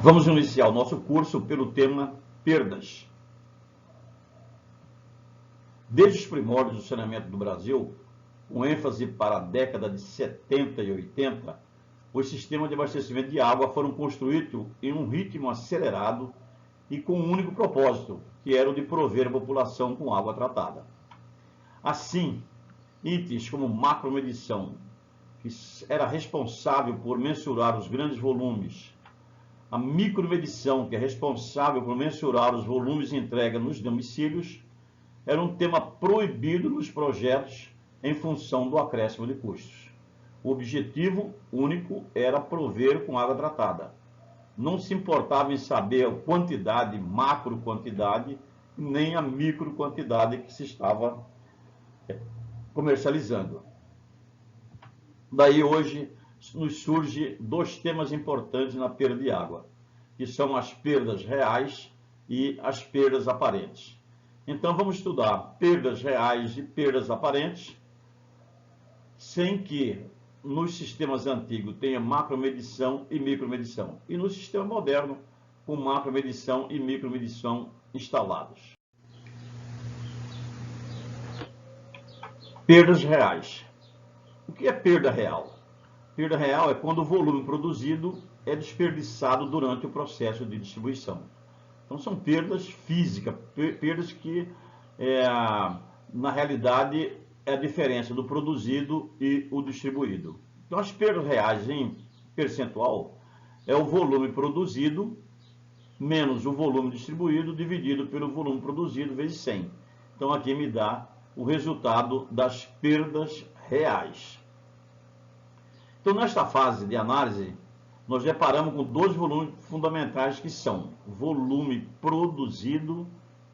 Vamos iniciar o nosso curso pelo tema perdas. Desde os primórdios do saneamento do Brasil, com ênfase para a década de 70 e 80, os sistemas de abastecimento de água foram construídos em um ritmo acelerado e com um único propósito, que era o de prover a população com água tratada. Assim, itens como macromedição, que era responsável por mensurar os grandes volumes, a micromedição, que é responsável por mensurar os volumes de entrega nos domicílios, era um tema proibido nos projetos em função do acréscimo de custos. O objetivo único era prover com água tratada. Não se importava em saber a quantidade, macro quantidade, nem a micro quantidade que se estava comercializando. Daí hoje nos surge dois temas importantes na perda de água, que são as perdas reais e as perdas aparentes. Então vamos estudar perdas reais e perdas aparentes, sem que nos sistemas antigos tenha macromedição e micromedição, e no sistema moderno com macromedição e micromedição instalados. Perdas reais. O que é perda real? Perda real é quando o volume produzido é desperdiçado durante o processo de distribuição. Então são perdas físicas, perdas que na realidade é a diferença do produzido e o distribuído. Então as perdas reais em percentual é o volume produzido menos o volume distribuído dividido pelo volume produzido vezes 100. Então aqui me dá o resultado das perdas reais. Então, nesta fase de análise, nós deparamos com dois volumes fundamentais que são volume produzido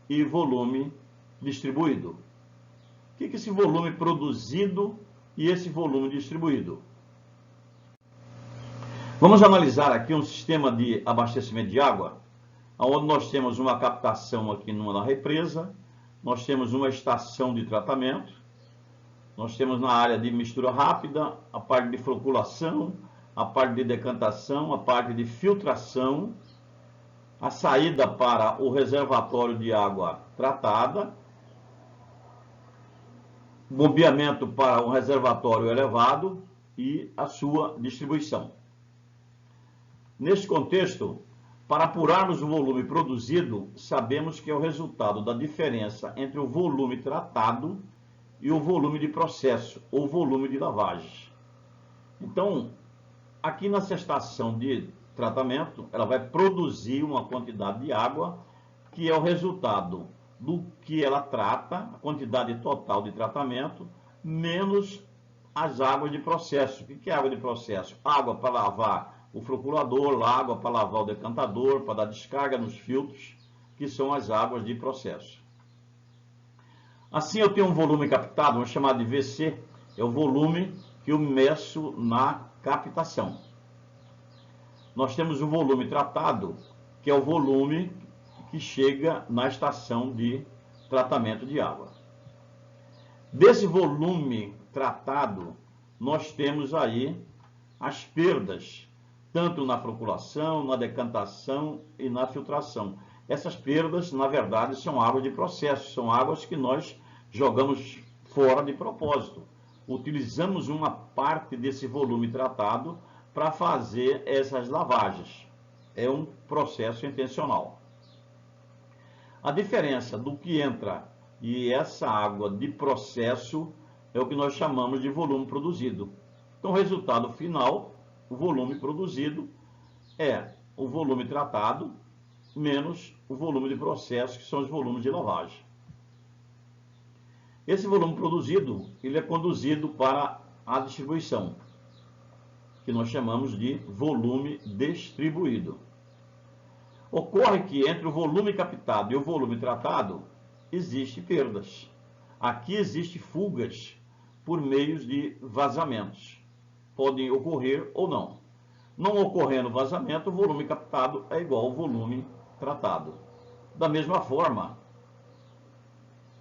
e volume distribuído. O que é esse volume produzido e esse volume distribuído? Vamos analisar aqui um sistema de abastecimento de água, onde nós temos uma captação aqui na represa, nós temos uma estação de tratamento, nós temos na área de mistura rápida, a parte de floculação, a parte de decantação, a parte de filtração, a saída para o reservatório de água tratada, bombeamento para um reservatório elevado e a sua distribuição. Neste contexto, para apurarmos o volume produzido, sabemos que é o resultado da diferença entre o volume tratado e o volume de processo, ou volume de lavagem. Então, aqui nessa estação de tratamento, ela vai produzir uma quantidade de água que é o resultado do que ela trata, a quantidade total de tratamento, menos as águas de processo. O que é água de processo? Água para lavar o floculador, água para lavar o decantador, para dar descarga nos filtros, que são as águas de processo. Assim, eu tenho um volume captado, vamos chamar de VC, é o volume que eu meço na captação. Nós temos o volume tratado, que é o volume que chega na estação de tratamento de água. Desse volume tratado, nós temos aí as perdas, tanto na floculação, na decantação e na filtração. Essas perdas, na verdade, são águas de processo, são águas que nós jogamos fora de propósito. Utilizamos uma parte desse volume tratado para fazer essas lavagens. É um processo intencional. A diferença do que entra e essa água de processo é o que nós chamamos de volume produzido. Então, o resultado final, o volume produzido, é o volume tratado menos o volume de processo, que são os volumes de lavagem. Esse volume produzido, ele é conduzido para a distribuição, que nós chamamos de volume distribuído. Ocorre que entre o volume captado e o volume tratado, existem perdas. Aqui existem fugas por meio de vazamentos. Podem ocorrer ou não. Não ocorrendo vazamento, o volume captado é igual ao volume tratado. Da mesma forma,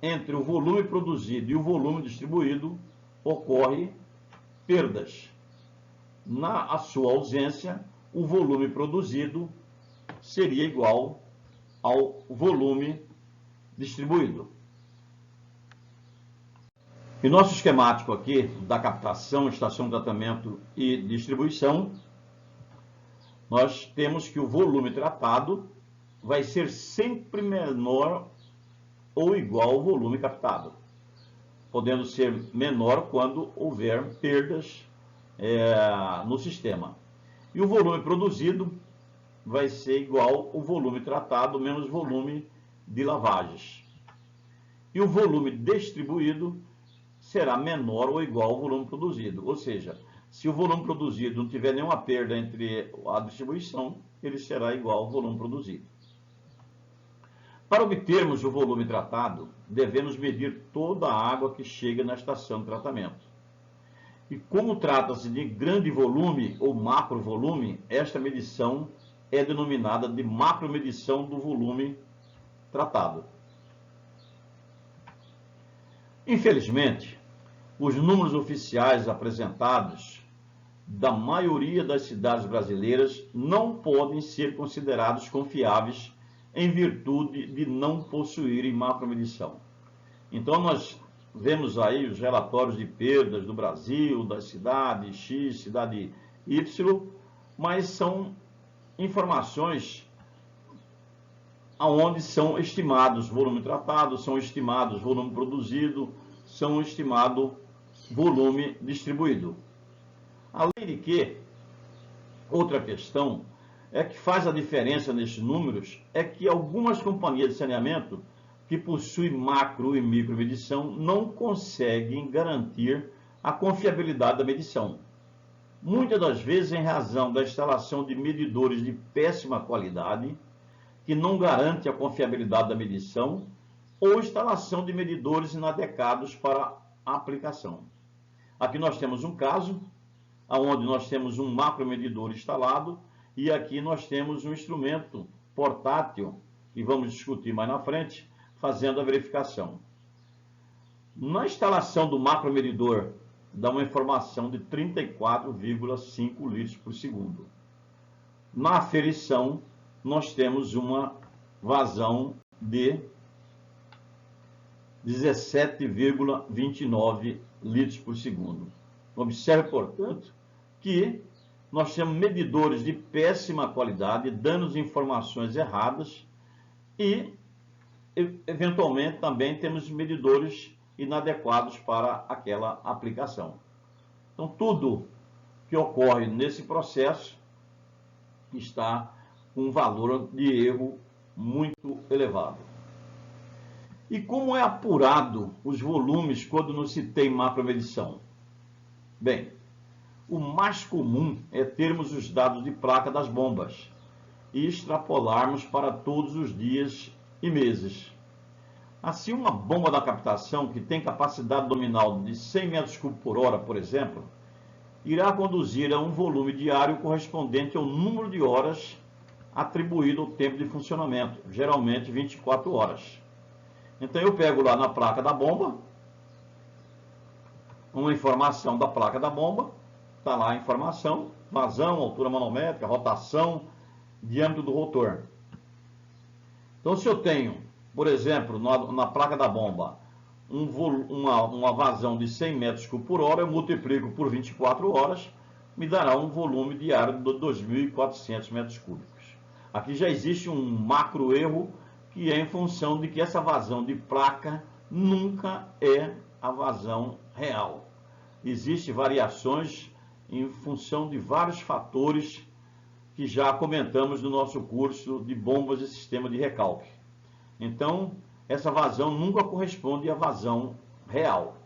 entre o volume produzido e o volume distribuído, ocorre perdas. Na sua ausência, o volume produzido seria igual ao volume distribuído. E nosso esquemático aqui da captação, estação de tratamento e distribuição, nós temos que o volume tratado vai ser sempre menor ou igual ao volume captado, podendo ser menor quando houver perdas no sistema. E o volume produzido vai ser igual ao volume tratado menos volume de lavagens. E o volume distribuído será menor ou igual ao volume produzido. Ou seja, se o volume produzido não tiver nenhuma perda entre a distribuição, ele será igual ao volume produzido. Para obtermos o volume tratado, devemos medir toda a água que chega na estação de tratamento. E como trata-se de grande volume ou macro volume, esta medição é denominada de macromedição do volume tratado. Infelizmente, os números oficiais apresentados da maioria das cidades brasileiras não podem ser considerados confiáveis em virtude de não possuírem macromedição. Então, nós vemos aí os relatórios de perdas do Brasil, da cidade X, cidade Y, mas são informações onde são estimados volume tratado, são estimados volume produzido, são estimado volume distribuído. Além de que, outra questão é que faz a diferença nesses números é que algumas companhias de saneamento que possuem macro e micro medição não conseguem garantir a confiabilidade da medição. Muitas das vezes em razão da instalação de medidores de péssima qualidade, que não garante a confiabilidade da medição, ou instalação de medidores inadequados para a aplicação. Aqui nós temos um caso, onde nós temos um macromedidor instalado, e aqui nós temos um instrumento portátil, e vamos discutir mais na frente, fazendo a verificação. Na instalação do macromedidor, dá uma informação de 34,5 litros por segundo. Na aferição, nós temos uma vazão de 17,29 litros por segundo. Observe, portanto, que nós temos medidores de péssima qualidade, dando informações erradas e, eventualmente, também temos medidores inadequados para aquela aplicação. Então, tudo que ocorre nesse processo está com um valor de erro muito elevado. E como é apurado os volumes quando não se tem macromedição? Bem, o mais comum é termos os dados de placa das bombas e extrapolarmos para todos os dias e meses. Assim, uma bomba da captação que tem capacidade nominal de 100 metros cúbicos por hora, por exemplo, irá conduzir a um volume diário correspondente ao número de horas atribuído ao tempo de funcionamento, geralmente 24 horas. Então eu pego lá na placa da bomba, uma informação da placa da bomba, está lá a informação, vazão, altura manométrica, rotação, diâmetro do rotor. Então se eu tenho, por exemplo, na placa da bomba, uma vazão de 100 metros cúbicos por hora, eu multiplico por 24 horas, me dará um volume diário de 2.400 metros cúbicos. Aqui já existe um macro erro, que é em função de que essa vazão de placa nunca é a vazão real. Existem variações em função de vários fatores que já comentamos no nosso curso de bombas e sistema de recalque. Então, essa vazão nunca corresponde à vazão real.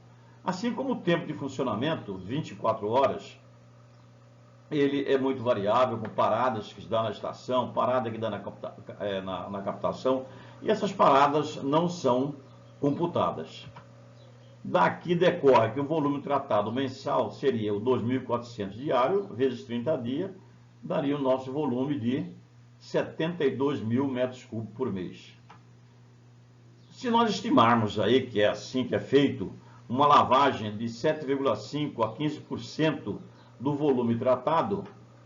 Assim como o tempo de funcionamento, 24 horas, ele é muito variável, com paradas que se dá na estação, parada que dá na captação, e essas paradas não são computadas. Daqui decorre que o volume tratado mensal seria o 2.400 diário, vezes 30 dias, daria o nosso volume de 72.000 metros cúbicos por mês. Se nós estimarmos aí, que é assim que é feito, uma lavagem de 7,5% a 15% do volume tratado,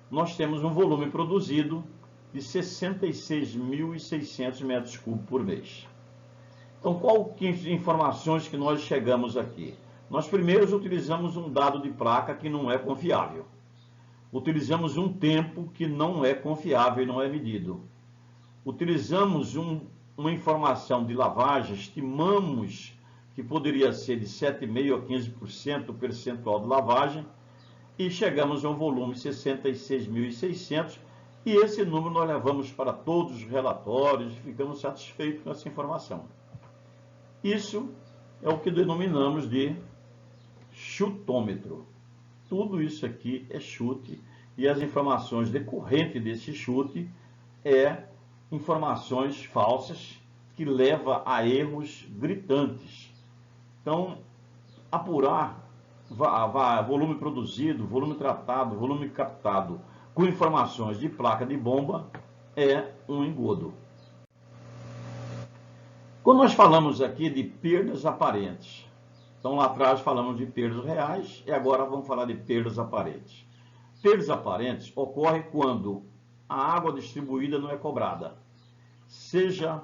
nós temos um volume produzido de 66.600 metros cúbicos por mês. Então, qual que informações que nós chegamos aqui? Nós primeiro utilizamos um dado de placa que não é confiável. Utilizamos um tempo que não é confiável e não é medido. Utilizamos uma informação de lavagem, estimamos que poderia ser de 7,5% a 15% o percentual de lavagem, e chegamos a um volume de 66.600, e esse número nós levamos para todos os relatórios e ficamos satisfeitos com essa informação. Isso é o que denominamos de chutômetro. Tudo isso aqui é chute, e as informações decorrentes desse chute informações falsas que levam a erros gritantes. Então, apurar volume produzido, volume tratado, volume captado com informações de placa de bomba é um engodo. Quando nós falamos aqui de perdas aparentes, então lá atrás falamos de perdas reais e agora vamos falar de perdas aparentes. Perdas aparentes ocorrem quando a água distribuída não é cobrada, seja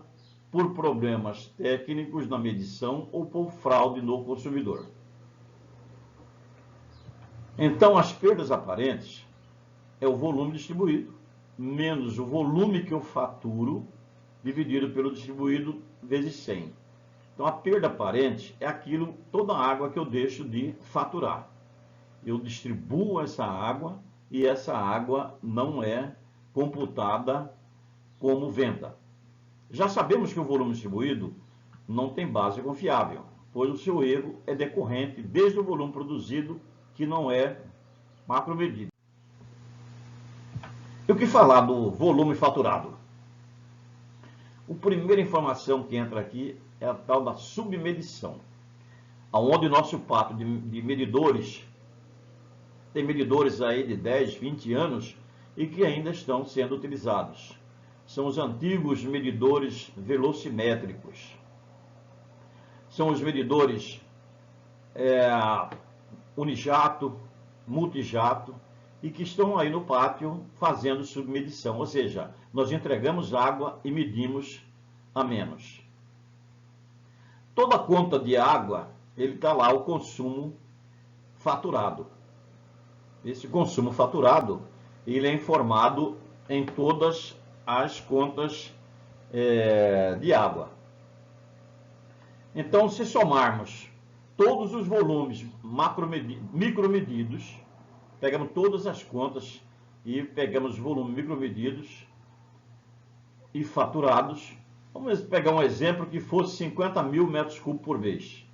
por problemas técnicos na medição ou por fraude no consumidor. Então, as perdas aparentes é o volume distribuído menos o volume que eu faturo dividido pelo distribuído vezes 100. Então, a perda aparente é toda a água que eu deixo de faturar. Eu distribuo essa água e essa água não é computada como venda. Já sabemos que o volume distribuído não tem base confiável, pois o seu erro é decorrente desde o volume produzido, que não é macromedido. E o que falar do volume faturado? A primeira informação que entra aqui é a tal da submedição, onde nosso pátio de medidores, tem medidores aí de 10, 20 anos e que ainda estão sendo utilizados. São os antigos medidores velocimétricos. São os medidores unijato, multijato, e que estão aí no pátio fazendo submedição. Ou seja, nós entregamos água e medimos a menos. Toda conta de água, ele está lá o consumo faturado. Esse consumo faturado, ele é informado em todas as contas de água. Então, se somarmos todos os volumes micromedidos, pegamos todas as contas e pegamos os volumes micromedidos e faturados, vamos pegar um exemplo que fosse 50 mil metros cúbicos por mês.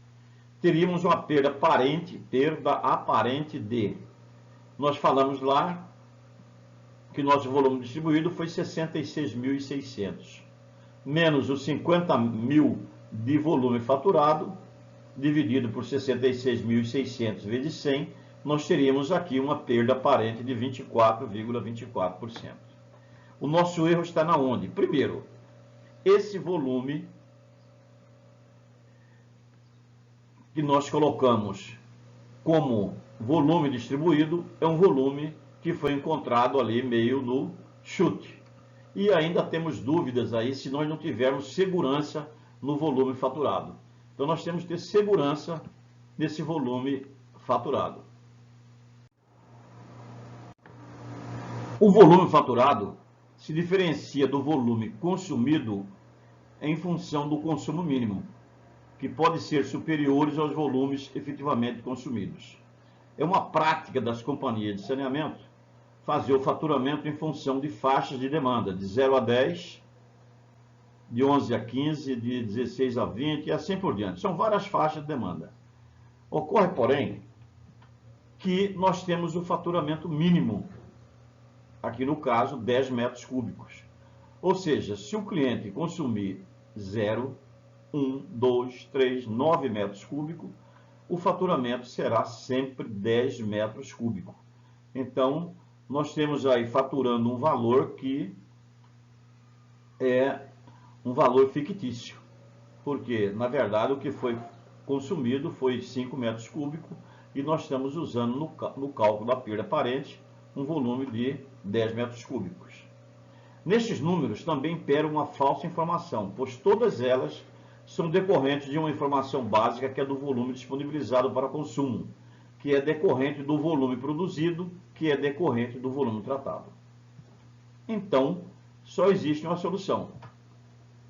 Teríamos uma perda aparente de, nós falamos lá que nosso volume distribuído foi 66.600, menos os 50 mil de volume faturado, dividido por 66.600 vezes 100, nós teríamos aqui uma perda aparente de 24,24%. O nosso erro está na onde? Primeiro, esse volume que nós colocamos como volume distribuído é um volume que foi encontrado ali meio no chute. E ainda temos dúvidas aí se nós não tivermos segurança no volume faturado. Então nós temos que ter segurança nesse volume faturado. O volume faturado se diferencia do volume consumido em função do consumo mínimo, que pode ser superiores aos volumes efetivamente consumidos. É uma prática das companhias de saneamento fazer o faturamento em função de faixas de demanda, de 0 a 10, de 11 a 15, de 16 a 20 e assim por diante. São várias faixas de demanda. Ocorre, porém, que nós temos o faturamento mínimo, aqui no caso, 10 metros cúbicos. Ou seja, se o cliente consumir 0, 1, 2, 3, 9 metros cúbicos, o faturamento será sempre 10 metros cúbicos. Então, nós temos aí faturando um valor que é um valor fictício, porque, na verdade, o que foi consumido foi 5 metros cúbicos e nós estamos usando no cálculo da perda aparente um volume de 10 metros cúbicos. Nestes números também impera uma falsa informação, pois todas elas são decorrentes de uma informação básica que é do volume disponibilizado para consumo, que é decorrente do volume produzido, que é decorrente do volume tratado. Então, só existe uma solução,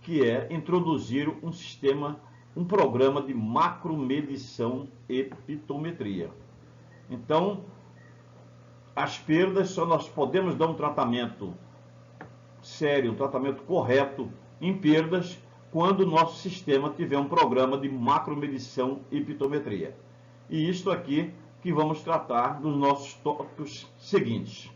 que é introduzir um programa de macromedição e pitometria. Então, as perdas, só nós podemos dar um tratamento sério, um tratamento correto em perdas, quando o nosso sistema tiver um programa de macromedição e pitometria. E isto aqui que vamos tratar nos nossos tópicos seguintes.